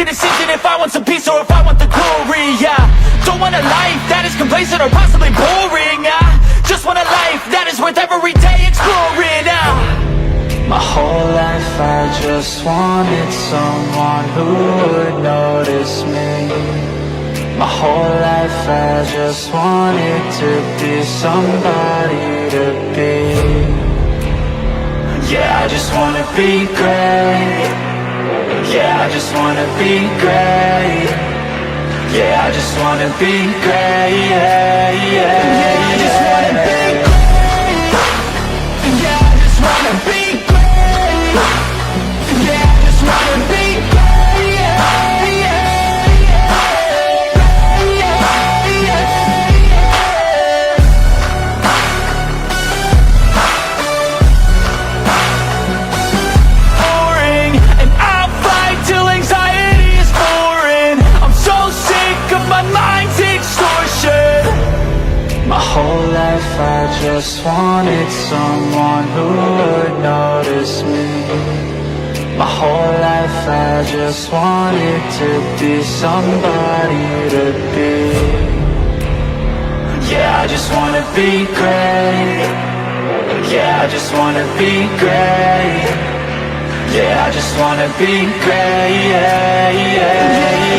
a decision if I want some peace or if I want the glory, yeah. Don't want a life that is complacent or possibly boring, just want a life that is worth every day exploring, My whole life I just wanted someone who would notice me. My whole life I just wanted to be somebody to be. Yeah, I just wanna be great. Yeah, I just wanna be great. Yeah, I just wanna be great. Yeah, yeah, I just wanna be great. Yeah, I just wanna be great. Yeah, I just wanna be great. Yeah, boring, and I'll fight till anxiety is boring. I'm so sick of my mind's extortion. My whole life I just wanted someone who would notice me. My whole life I just wanted to be somebody to be. Yeah, I just wanna be great. Yeah, I just wanna be great. Yeah, I just wanna be great. Yeah, yeah, yeah.